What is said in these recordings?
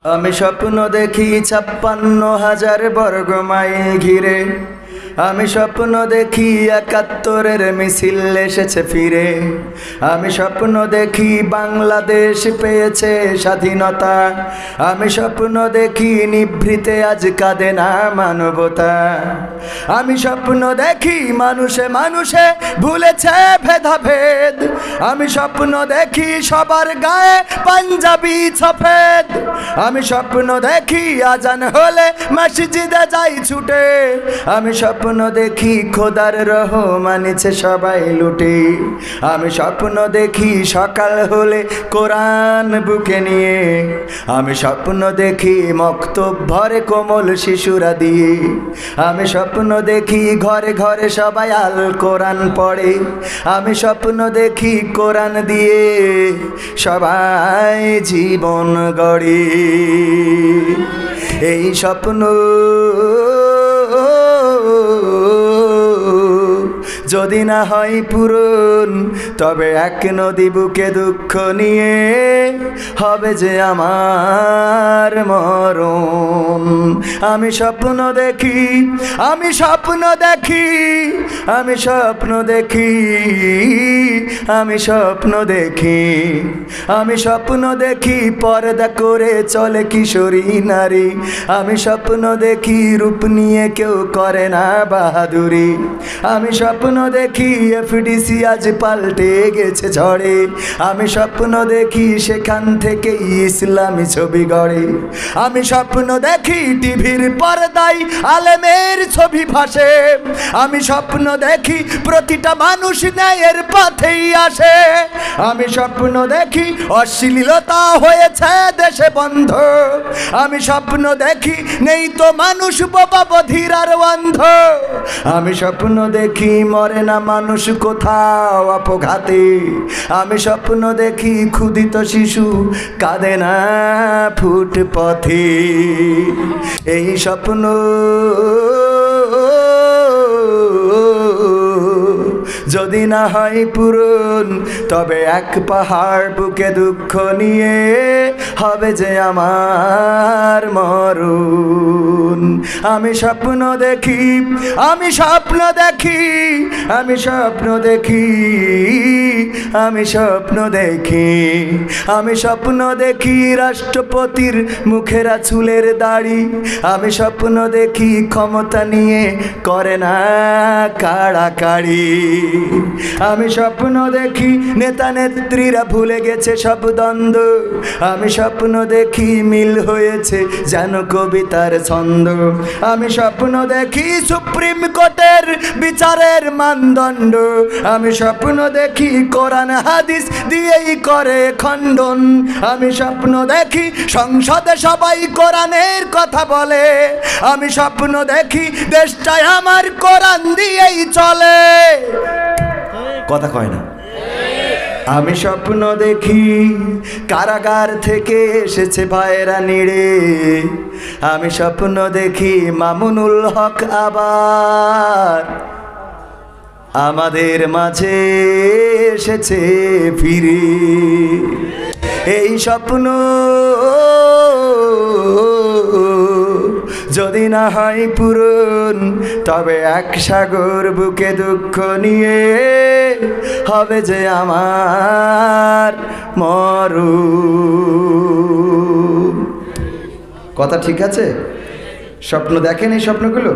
আমি স্বপ্ন দেখি ৫৬,০০০ বর্গ মাইল ঘিরে। আমি স্বপ্ন দেখি ৭১-এর মিছিল এসেছে ফিরে। আমি স্বপ্ন দেখি বাংলাদেশ পেয়েছে স্বাধীনতা। আমি স্বপ্ন দেখি নিভৃতে আজ কাঁদে না মানবতা। আমি স্বপ্ন দেখি মানুষে মানুষে ভুলেছে ভেদাভেদ। আমি স্বপ্ন দেখি সবার গায়ে পাঞ্জাবি সফেদ। আমি স্বপ্ন দেখি আজান হলে মসজিদে যাই ছুটে। আমি স্বপ্ন দেখি খোদার রহমানিছে সবাই লুটে। আমি স্বপ্ন দেখি সকাল হলে কোরআন বুকে নিয়ে। আমি স্বপ্ন দেখি মক্তব ভরে কোমল শিশুরা দিয়ে। আমি স্বপ্ন দেখি ঘরে ঘরে সবাই আল কোরআন পড়ে। আমি স্বপ্ন দেখি কোরআন দিয়ে সবাই জীবন গড়ে। এই স্বপ্ন যদি না হয় পূরণ, তবে এক নদী বুকে দুঃখ নিয়ে হবে যে আমার মরণ। আমি স্বপ্ন দেখি, আমি স্বপ্ন দেখি, আমি স্বপ্ন দেখি, আমি স্বপ্ন দেখি, আমি স্বপ্ন দেখি পর্দা করে চলে কিশোরী নারী। আমি স্বপ্ন দেখি রূপ নিয়ে কেউ করে না বাহাদুরি। আমি স্বপ্ন দেখি এফডিসি আজ পাল্টে গেছে ঝড়ে। আমি স্বপ্ন দেখি সেখান থেকে ইসলামী ছবি গড়ে। আমি স্বপ্ন দেখি টিভির পর্দায় আলেমের ছবি ভাসে। আমি স্বপ্ন দেখি প্রতিটা মানুষ ন্যায়ের পথেই আসে। আমি স্বপ্ন দেখি অশ্লীলতা হয়েছে দেশে বন্ধ। আমি স্বপ্ন দেখি নেই তো মানুষ বোবা বধির আর অন্ধ। আমি স্বপ্ন দেখি মরে না মানুষ কোথাও অপঘাতে। আমি স্বপ্ন দেখি ক্ষুধিত শিশু কাঁদে না ফুটপথে। এই স্বপ্ন যদি না হয় পূরণ, তবে এক পাহাড় বুকে দুঃখ নিয়ে হবে যে আমার মরণ। আমি স্বপ্ন দেখি, আমি স্বপ্ন দেখি, আমি স্বপ্ন দেখি, আমি স্বপ্ন দেখি, আমি স্বপ্ন দেখি রাষ্ট্রপতির মুখেরা চুলের দাড়ি। আমি স্বপ্ন দেখি ক্ষমতা নিয়ে করে না কাড়াকাড়ি। আমি স্বপ্ন দেখি নেতা নেত্রীরা ভুলে গেছে সব দ্বন্দ্ব। আমি স্বপ্ন দেখি মিল হয়েছে যেন কবিতার ছন্দ। আমি স্বপ্ন দেখি সুপ্রিম কোর্টের বিচারের মানদণ্ড। আমি স্বপ্ন দেখি কোরআন হাদিস দিয়েই করে খণ্ডন। আমি স্বপ্ন দেখি সংসদে সবাই কোরআনের কথা বলে। আমি স্বপ্ন দেখি দেশটায় আমার কোরআন দিয়েই চলে। কথা কয় না। আমি স্বপ্ন দেখি কারাগার থেকে এসেছে ভাইরা নিড়ে। আমি স্বপ্ন দেখি মামুনুল হক আবার আমাদের মাঝে এসেছে ফিরে। এই স্বপ্ন যদি না হয় পূরণ, তবে এক সাগর বুকে দুঃখ নিয়ে হবে যে আমার মরণ। কথা ঠিক আছে? স্বপ্ন দেখেন এই স্বপ্নগুলো।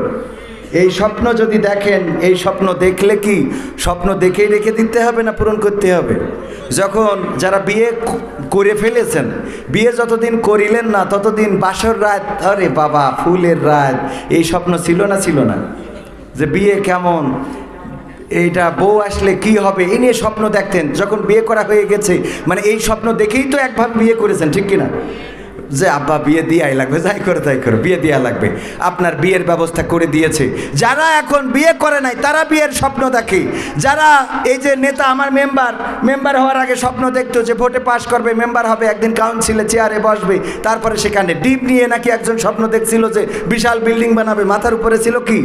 এই স্বপ্ন যদি দেখেন, এই স্বপ্ন দেখলে কি স্বপ্ন দেখেই রেখে দিতে হবে না পূরণ করতে হবে? যখন যারা বিয়ে করে ফেলেছেন, বিয়ে যতদিন করিলেন না ততদিন বাসর রাত, আরে বাবা ফুলের রাত, এই স্বপ্ন ছিল না? ছিল না যে বিয়ে কেমন, এইটা বউ আসলে কি হবে, এই নিয়ে স্বপ্ন দেখতেন। যখন বিয়ে করা হয়ে গেছে মানে এই স্বপ্ন দেখেই তো একভাবে বিয়ে করেছেন, ঠিক কিনা? যে আব্বা বিয়ে দেওয়াই লাগবে, যাই করে তাই করে বিয়ে দেওয়া লাগবে। আপনার বিয়ের ব্যবস্থা করে দিয়েছে। যারা এখন বিয়ে করে নাই তারা বিয়ের স্বপ্ন দেখে। যারা এই যে নেতা, আমার মেম্বার হওয়ার আগে স্বপ্ন দেখতো যে ভোটে পাশ করবে, মেম্বার হবে, একদিন কাউন্সিলে চেয়ারে বসবে, তারপরে সেখানে ডিম নিয়ে নাকি একজন স্বপ্ন দেখছিল যে বিশাল বিল্ডিং বানাবে, মাথার উপরে ছিল কি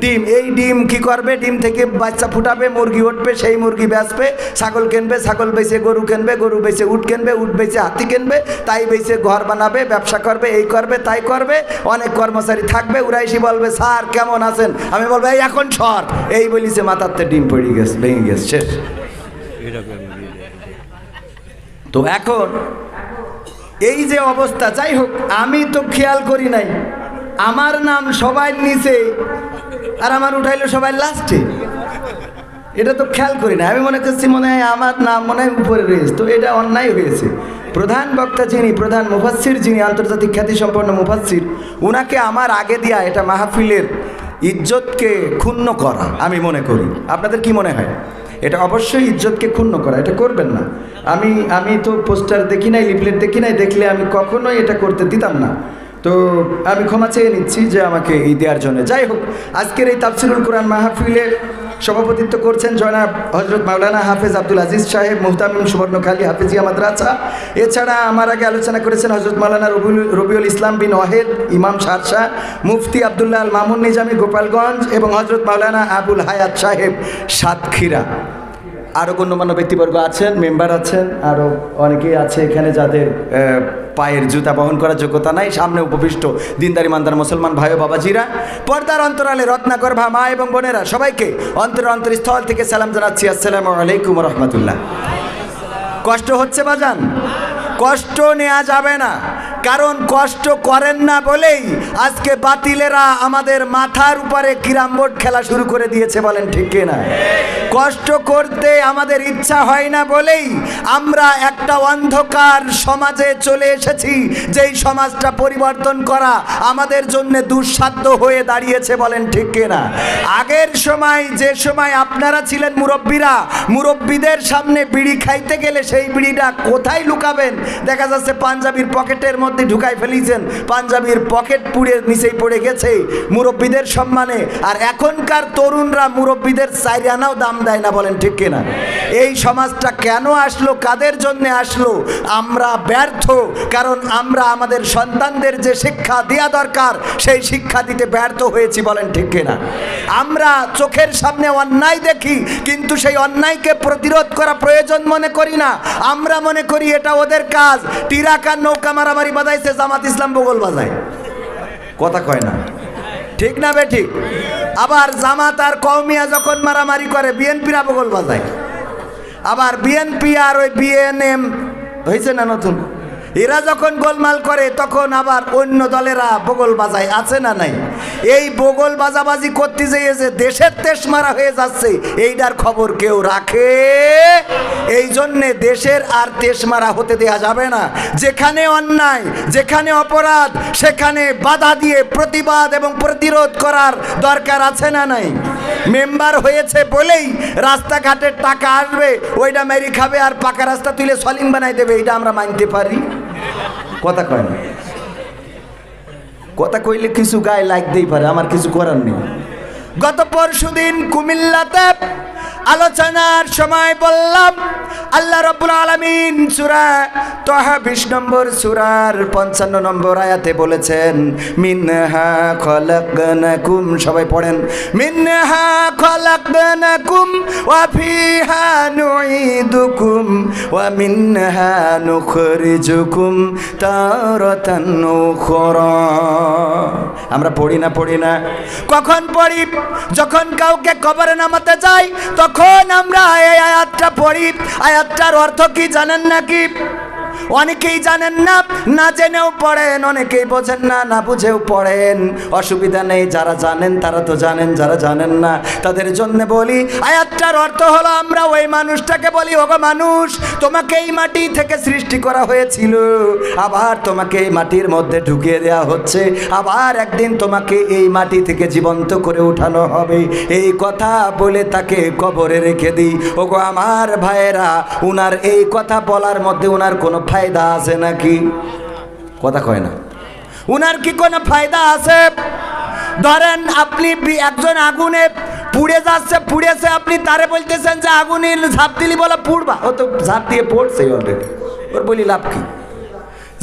ডিম। এই ডিম কি করবে, ডিম থেকে বাচ্চা ফুটাবে, মুরগি উঠবে, সেই মুরগি বেচবে, ছাগল কিনবে, ছাগল বেচে গরু কিনবে, গরু বেচে উট কিনবে, উট বেচে হাতি কিনবে, তাই বেচে ঘর বানাবে, খাবে, ব্যবসা করবে, এই করবে তাই করবে, অনেক কর্মচারী থাকবে, ওরা এসে বলবে স্যার কেমন আছেন, আমি বলবো এই এখন সর, এই বলিছে মাথাতে ডিম পড়ে গেছে, ভেঙে গেছে, শেষ। তো এখন এই যে অবস্থা, যাই হোক আমি তো খেয়াল করি নাই, আমার নাম সবাই নিচে আর আমার উঠাইলো সবাই লাস্টে, এটা তো খেয়াল করি না। আমি মনে করছি মনে হয় আমার নাম মনে হয় উপরে রয়েছে, তো এটা অন্যায় হয়েছে। প্রধান বক্তা যিনি, প্রধান মুফাসসির যিনি, আন্তর্জাতিক খ্যাতিসম্পন্ন মুফাসসির, উনাকে আমার আগে দেয়া এটা মাহফিলের ইজ্জতকে ক্ষুণ্ণ করা আমি মনে করি। আপনাদের কি মনে হয়? এটা অবশ্যই ইজ্জতকে ক্ষুণ্ণ করা, এটা করবেন না। আমি তো পোস্টার দেখি নাই, লিফলেট দেখি নাই, দেখলে আমি কখনোই এটা করতে দিতাম না। তো আমি ক্ষমা চেয়ে নিচ্ছি যে আমাকে এই দেওয়ার জন্য। যাই হোক, আজকের এই তাফসিরুল কোরআন মাহফিলে সভাপতিত্ব করছেন জনাব হযরত মাওলানা হাফেজ আব্দুল আজিজ সাহেব, মুহতামিম সুবর্ণখালী হাফেজিয়া মাদ্রাসা। এছাড়া আমার আগে আলোচনা করেছেন হযরত মাওলানা রবিউল ইসলাম বিন ওয়াহেদ, ইমাম শারশা, মুফতি আব্দুল্লাহ আল মামুন নিজামী গোপালগঞ্জ এবং হযরত মাওলানা আবুল হায়াত সাহেব সাতক্ষীরা। আরও গণ্যমান্য ব্যক্তিবর্গ আছেন, মেম্বার আছেন, আরও অনেকেই আছে এখানে যাদের পায়ের জুতা বহন করার যোগ্যতা নাই। সামনে উপবিষ্ট দিনদার ইমানদার মুসলমান ভাই ও বাবাজিরা, পর্দার অন্তরালে রত্নাগর্ভা মা এবং বোনেরা, সবাইকে অন্তরস্থল থেকে সালাম জানাচ্ছি, আসসালামু আলাইকুম ওয়া রাহমাতুল্লাহ। কষ্ট হচ্ছে বাজান? কষ্ট নেওয়া যাবে না, কারণ কষ্ট করেন না বলেই আজকে বাতিলেরা আমাদের মাথার উপরে ক্যারাম বোর্ড খেলা শুরু করে দিয়েছে, বলেন ঠিক কিনা? কষ্ট করতে আমাদের ইচ্ছা হয় না বলেই আমরা একটা অন্ধকার সমাজে চলে এসেছি, যেই সমাজটা পরিবর্তন করা আমাদের জন্য দুঃসাধ্য হয়ে দাঁড়িয়েছে, বলেন ঠিক কিনা? আগের সময়, যে সময় আপনারা ছিলেন মুরব্বীরা, মুরব্বীদের সামনে বিড়ি খাইতে গেলে সেই বিড়িটা কোথায় লুকাবেন? দেখা যাচ্ছে পাঞ্জাবির পকেটের মধ্যে ঢুকাই ফেলিয়েছেন, পাঞ্জাবির পকেট পুড়ে নিচেই পড়ে গেছে মুরব্বীদের সম্মানে। আর এখনকার তরুণরা মুরব্বীদের চাইর আনাও দাম দেয় না, বলেন ঠিক কিনা? এই সমাজটা কেন আসলো, কাদের জন্য আসলো? আমরা ব্যর্থ, কারণ আমরা আমাদের সন্তানদের যে শিক্ষা দেওয়া দরকার সেই শিক্ষা দিতে ব্যর্থ হয়েছি, বলেন ঠিক কিনা? আমরা চোখের সামনে অন্যায় দেখি, কিন্তু সেই অন্যায়কে প্রতিরোধ করা প্রয়োজন মনে করি না। আমরা মনে করি এটা ওদের কাজ। টিরাকার নৌকা মারামারি বাজাইছে, জামাত ইসলাম বগল বাজায়, কথা কয় না, ঠিক না বে ঠিক? আবার জামাত আর কওমিয়া যখন মারামারি করে বিএনপিরা বগল বাজায়। আবার বিএনপি আর ওই বিএনএম হয়েছে না নতুন, এরা যখন গোলমাল করে তখন আবার অন্য দলেরা বগল বাজায়, আছে না নাই? এই বগল বাজাবাজি করতে যেয়ে যে দেশের তেশ মারা হয়ে যাচ্ছে, এইটার খবর কেউ রাখে? এই জন্যে দেশের আর তেশ মারা হতে দেয়া যাবে না। যেখানে অন্যায়, যেখানে অপরাধ, সেখানে বাধা দিয়ে প্রতিবাদ এবং প্রতিরোধ করার দরকার আছে না নাই? মেম্বার হয়েছে বলেই রাস্তাঘাটের টাকা আসবে, ওইটা মেরি খাবে আর পাকা রাস্তা তুলে সলিং বানাই দেবে, এইটা আমরা মানতে পারি? কথা কয় না। কথা কইলে কিছু গায়ে লাগতেই পারে, আমার কিছু করার নেই। গত পরশুদিন কুমিল্লাতে আলোচনার সময় বললাম আল্লাহ রাব্বুল আলামিন সূরা তাহা 20 নম্বর সূরার 55 নম্বর আয়াতে বলেছেন, মিনহা খলাকনাকুম, সবাই পড়েন, মিনহা খলাকনাকুম ওয়া ফিহা নুঈদুকুম ওয়া মিনহা নুখরিজুকুম তারাতান উখরা। আমরা পড়ি না? কখন পড়ি? যখন কাউকে কবরে নামাতে যাই তখন আমরা এই আয়াতটা পড়ি। আয়াতটার অর্থ কি জানেন নাকি? অনেকেই জানেন না, না জেনেও পড়েন, অনেকেই বোঝেন না, না বুঝেও পড়েন। অসুবিধা নেই, যারা জানেন তারা তো জানেন, যারা জানেন না তাদের জন্য বলি। আয়াতটার অর্থ হলো, আমরা ওই মানুষটাকে বলি, ওগো মানুষ, তোমাকে এই মাটি থেকে সৃষ্টি করা হয়েছিল, আবার তোমাকে এই মাটির মধ্যে ঢুকিয়ে দেওয়া হচ্ছে, আবার একদিন তোমাকে এই মাটি থেকে জীবন্ত করে উঠানো হবে। এই কথা বলে তাকে কবরে রেখে দিই। ওগো আমার ভাইয়েরা, উনার এই কথা বলার মধ্যে উনার কোনো ফায়দা আছে নাকি? কথা কয় না। উনার কি কোনো ফায়দা আছে? ধরেন আপনি একজন আগুনে পুড়ে যাচ্ছে, পুড়েছে, আপনি তারে বলতেছেন যে আগুনে ঝাঁপ দিলি বলে পুড়বা, ও তো ঝাঁপ দিয়ে পড়ছে অলরেডি, ওর বলি লাভ কি?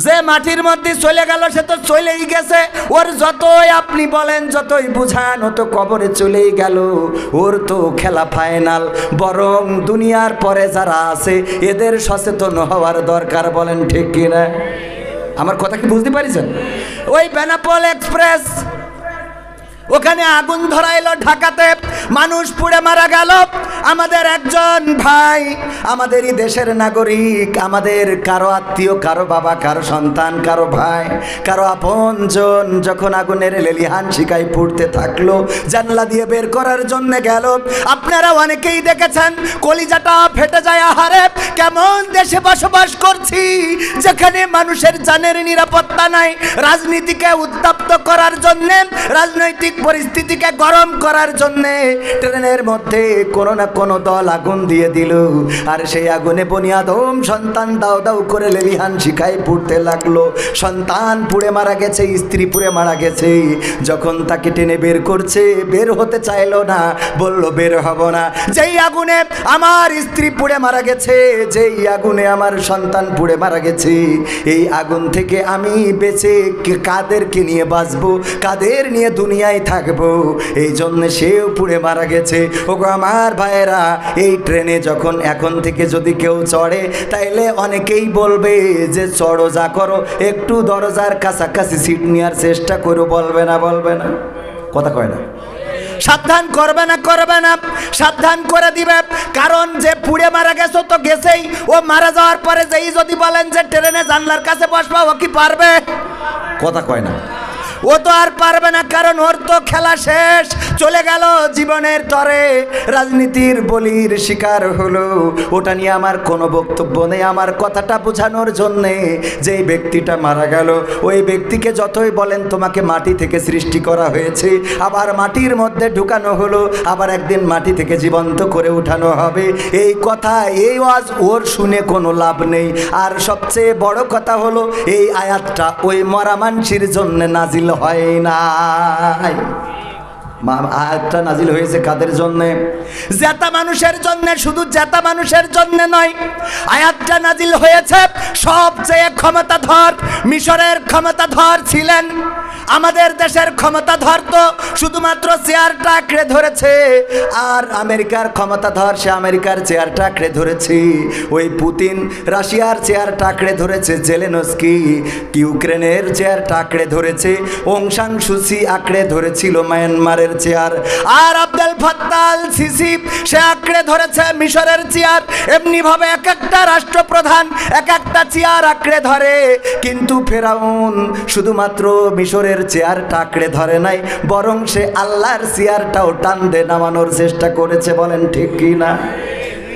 যে মাটির মধ্যে চলে গেল সে তো চলেই গেছে, ওর যতই আপনি বলেন, যতই বুঝান, ও তো কবরে চলেই গেল, ওর তো খেলা ফাইনাল। বরং দুনিয়ার পরে যারা আছে এদের সচেতন হওয়ার দরকার, বলেন ঠিক কিনা? আমার কথা কি বুঝতে পারছেন? ওই বেনাপোল এক্সপ্রেস, ওখানে আগুন ধরাইলো ঢাকাতে, মানুষ পুড়ে মারা গেল। আমাদের একজন ভাই, আমাদেরই দেশের নাগরিক, আমাদের কারো আত্মীয়, কারো বাবা, কারো সন্তান, কারো ভাই, কারো আপনজন যখন আগুনের লেলিহান শিকায় পুড়তে থাকলো, জানলা দিয়ে বের করার জন্য গেল। আপনারা অনেকেই দেখেছেন, কলিজাটা ফেটে যায়। আহারে, কেমন দেশে বসবাস করছি যেখানে মানুষের জানের নিরাপত্তা নাই। রাজনীতিকে উত্তপ্ত করার জন্য, রাজনৈতিক পরিস্থিতিকে গরম করার জন্য ট্রেনের মধ্যে কোনো না কোনো দল আগুন দিয়ে দিল, আর সেই আগুনে বনিয়াদম সন্তান দাও দাও করে লেলিহান শিখায় পুড়তে লাগলো। সন্তান পুড়ে মারা গেছে, স্ত্রী পুড়ে মারা গেছে। যখন তাকে টেনে বের করছে, বের হতে চাইলো না, বলল বের হব না। যেই আগুনে আমার স্ত্রী পুড়ে মারা গেছে, যেই আগুনে আমার সন্তান পুড়ে মারা গেছে, এই আগুন থেকে আমি বেঁচে কাদেরকে নিয়ে বাঁচবো, কাদের নিয়ে দুনিয়ায় থাকবো, এই জন্য সেও পুড়ে মারা গেছে। ওগো আমার ভাইয়েরা, এই ট্রেনে যখন এখন থেকে যদি কেউ চড়ে, তাইলে অনেকেই বলবে যে চড়ো যা করো, একটু দরজার কাছাকাছি সিট নেওয়ার চেষ্টা করো। বলবে না? বলবে না? কথা কয় না? সাবধান করবে না? করবে না? সাবধান করে দিবে। কারণ যে পুড়ে মারা গেছো তো গেছেই, ও মারা যাওয়ার পরে যেই যদি বলেন যে ট্রেনে জানলার কাছে বসবা, ও কি পারবে? কথা কয় না? ও তো আর পারবে না, কারণ ওর তো খেলা শেষ, চলে গেল জীবনের তরে, রাজনীতির বলির শিকার হলো। ওটা নিয়ে আমার কোনো বক্তব্য নেই। আমার কথাটা বোঝানোর জন্যে, যেই ব্যক্তিটা মারা গেল, ওই ব্যক্তিকে যতই বলেন তোমাকে মাটি থেকে সৃষ্টি করা হয়েছে, আবার মাটির মধ্যে ঢুকানো হলো, আবার একদিন মাটি থেকে জীবন্ত করে উঠানো হবে, এই কথা, এই ওয়াজ ওর শুনে কোনো লাভ নেই। আর সবচেয়ে বড় কথা হলো, এই আয়াতটা ওই মরা মানসির জন্য নাজিল হয় নাই। আয়াতটা নাজিল হয়েছে কাদের জন্য? জেতা মানুষের জন্য। শুধু জেতা মানুষের জন্য নয়, আয়াতটা নাজিল হয়েছে সবচেয়ে ক্ষমতাধর, মিশরের ক্ষমতাধর ছিলেন। আমাদের দেশের ক্ষমতাধর তো শুধুমাত্র চেয়ারটা আঁকড়ে ধরেছে, আর আমেরিকার ক্ষমতাধর সে আমেরিকার চেয়ারটা আঁকড়ে ধরেছে। ওই পুতিন রাশিয়ার চেয়ারটা আঁকড়ে ধরেছে, জেলেনস্কি ইউক্রেনের চেয়ারটা আঁকড়ে ধরেছে, অং সান সুচি আঁকড়ে ধরেছিল মায়ানমারের চেয়ার, আর আব্দুল ফাত্তাহ আল সিসি সে আঁকড়ে ধরেছে মিশরের চেয়ার। এমনি ভাবে এক একটা রাষ্ট্রপ্রধান এক একটা চেয়ার আঁকড়ে ধরে, কিন্তু ফেরাউন শুধুমাত্র মিশরের চেয়ারটা আঁকড়ে ধরে নাই, বরং সে আল্লাহর চেয়ারটাও টানতে নামানোর চেষ্টা করেছে। বলেন ঠিক কি না?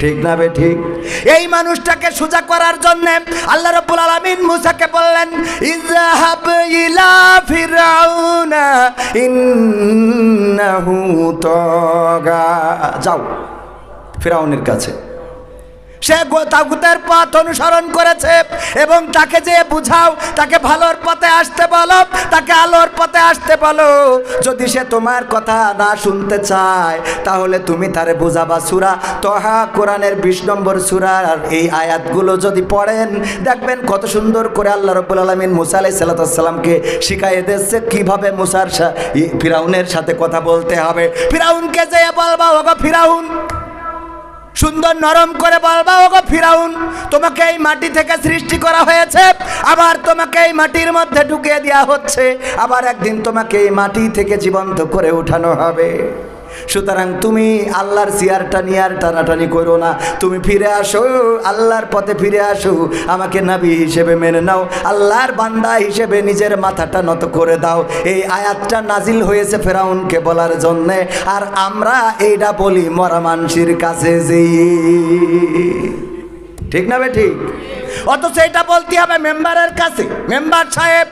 ঠিক না বে ঠিক? এই মানুষটাকে সোজা করার জন্য আল্লাহ রাব্বুল আলামিন মুসাকে বললেন, ইযহাব ইলা ফিরাউনা ইন্নাহু তাগা। যাও ফিরাউনের কাছে। সে তাগুতের পথ অনুসরণ করেছে, এবং তাকে যে বুঝাও, তাকে ভালোর পথে আসতে বলো, তাকে আলোর পথে আসতে বলো। যদি সে তোমার কথা না শুনতে চায়, তাহলে তুমি তারে বুঝাবা। সূরা তহা, কোরআনের 20 নম্বর সূরার এই আয়াতগুলো যদি পড়েন, দেখবেন কত সুন্দর করে আল্লাহ রাব্বুল আলামিন মুসা আলাইহিস সালামকে শিখাইয়ে দিয়েছে কিভাবে মুসার ফিরাউনের সাথে কথা বলতে হবে। ফিরাউনকে যে বলবা, ওগো ফিরাউন, সুন্দর নরম করে বলবা, ওগো ফিরাউন, তোমাকে এই মাটি থেকে সৃষ্টি করা হয়েছে, আবার তোমাকে এই মাটির মধ্যে ঢুকিয়ে দেওয়া হচ্ছে, আবার একদিন তোমাকে এই মাটি থেকে জীবন্ত করে উঠানো হবে। সুতরাং তুমি আল্লাহর চেয়ারটা নিয়ে আর টানাটানি করো না, তুমি ফিরে আসো, আল্লাহর পথে ফিরে আসো, আমাকে নবী হিসেবে মেনে নাও, আল্লাহর বান্দা হিসেবে নিজের মাথাটা নত করে দাও। এই আয়াতটা নাজিল হয়েছে ফেরাউনকে বলার জন্যে, আর আমরা এইটা বলি মরা মানসির কাছে যে। ঠিক না বে ঠিক? অথচ এটা বলতে হবে মেম্বারের কাছে। মেম্বার সাহেব,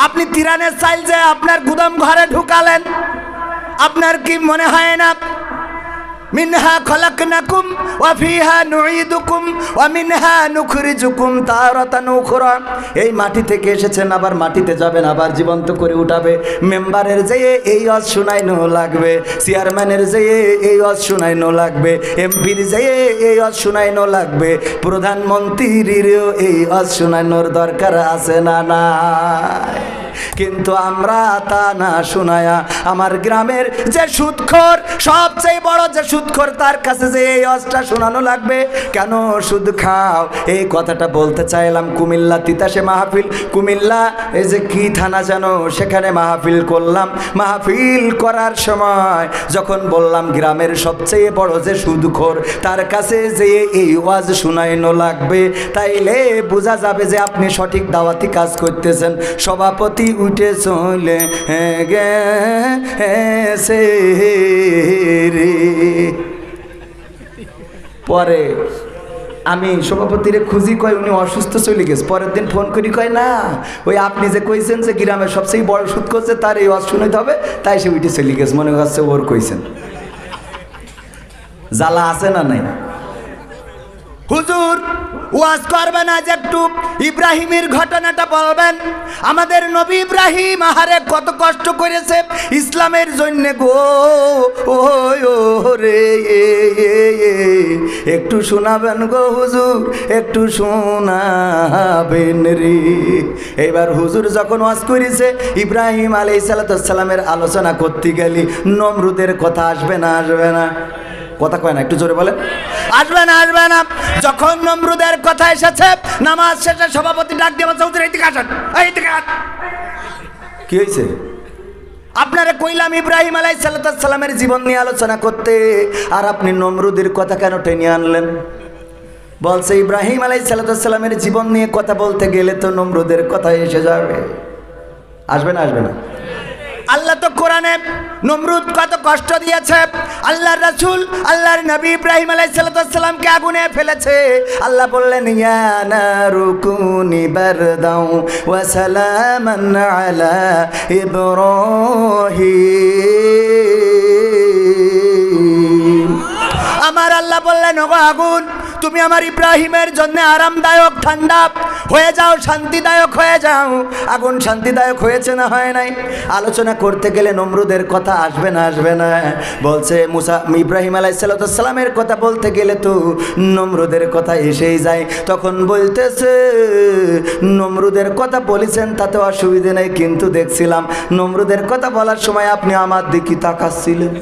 আপনি তিরানের চাইল যে আপনার গুদাম ঘরে ঢুকালেন, আপনার কি মনে হয় না মিনহা খলাকনাকুম ওয়া ফিহা নুঈদুকুম ওয়া মিনহা নুখরিজুকুম তারাতান উখরা? এই মাটি থেকে এসেছেন, আবার মাটিতে যাবেন, আবার জীবন্ত করে উঠাবে। মেম্বারের যেয়ে এই ওয়াজ শুনাইনো লাগবে, চেয়ারম্যানের যেয়ে এই ওয়াজ শুনাইনো লাগবে, এমপির যেয়ে এই ওয়াজ শুনাইনো লাগবে, প্রধানমন্ত্রীরও এই ওয়াজ শুনাইনোর দরকার আছে না? না, কিন্তু আমরা তা না শোনায়া আমার গ্রামের যে সুদখোর, সবচেয়ে বড় যে সুদখোর, তার কাছে যে এই ওয়াজটা শোনানো লাগবে। কেন সুদ খাও? এই কথাটা বলতে চাইলাম। কুমিল্লা তিতাসে মাহফিল, কুমিল্লা এই যে কি থানা যেন, সেখানে মাহফিল করলাম। মাহফিল করার সময় যখন বললাম গ্রামের সবচেয়ে বড় যে সুদখোর, তার কাছে যে এই ওয়াজ শোনানো লাগবে, তাইলে বোঝা যাবে যে আপনি সঠিক দাওয়াতি কাজ করতেছেন। সভাপতি উঠে চলে গেছে রে। পরে আমি সভাপতিরে খুঁজি, কয় উনি অসুস্থ চলে গেছে। পরের দিন ফোন করি, কয় না, ওই আপনি যে কইছেন যে গ্রামের সবচেয়ে বড় সুদ করছে, তার এই ওয়াজ শুনতে হবে, তাই সে উঠে চলে গেছে। মনে হচ্ছে ওর কইছেন। জ্বালা আছে না নাই? হুজুর ওয়াজ করবেন, আজ একটু ইব্রাহিমের ঘটনাটা বলবেন। আমাদের নবী ইব্রাহিম আহারে কত কষ্ট করেছে ইসলামের জন্য গো। ও রে, একটু শোনাবেন গো হুজুর, একটু শোনাবেন রে। এবার হুজুর যখন ওয়াজ করেছে ইব্রাহিম আলাইহিস সালামের আলোচনা করতে গেলি, নমরুদের কথা আসবে না? আসবে না? কথা কয় না, একটু জোরে বলেন। আসবে না? আসবে না? যখন নমরুদের কথা এসেছে, নামাজ শেষে সভাপতি ডাক দিয়ে বলছে, হুজুর এইদিকে আসেন, এইদিকে আসেন। কি হয়েছে? আপনারা কইলাম ইব্রাহিম আলাইহিস সালামের জীবন নিয়ে আলোচনা করতে, আর আপনি নমরুদের কথা কেন টেনে আনলেন? বলছে ইব্রাহিম আলাইহিস সালামের জীবন নিয়ে কথা বলতে গেলে তো নমরুদের কথা এসে যাবে। আসবে না? আসবে না? আল্লাহ তো কোরআনে নমরুদ কত কষ্ট দিয়েছে, আল্লাহর রাসূল আল্লাহর নবী ইব্রাহিম আলাইহিস সালামকে আগুনে ফেলেছে। আল্লাহ বললেন, ইয়া নারু কুনি বারদাও ওয়া সালামান আলা ইব্রাহিম। আমার আল্লাহ বললেন, ওগো আগুন, তুমি আমার ইব্রাহিমের জন্য আরামদায়ক ঠান্ডা হয়ে যাও, শান্তিদায়ক হয়ে যাও। আগুন শান্তিদায়ক হয়েছে না হয় নাই? আলোচনা করতে গেলে নমরুদের কথা আসবে না? আসবে না? বলছে মুসা ইব্রাহিম আলাইহিস সালামের কথা বলতে গেলে তো নমরুদের কথা এসেই যায়। তখন বলতেছে, নমরুদের কথা বলেছেন তাতে অসুবিধে নেই, কিন্তু দেখছিলাম নমরুদের কথা বলার সময় আপনি আমার দিকে তাকাচ্ছিলেন।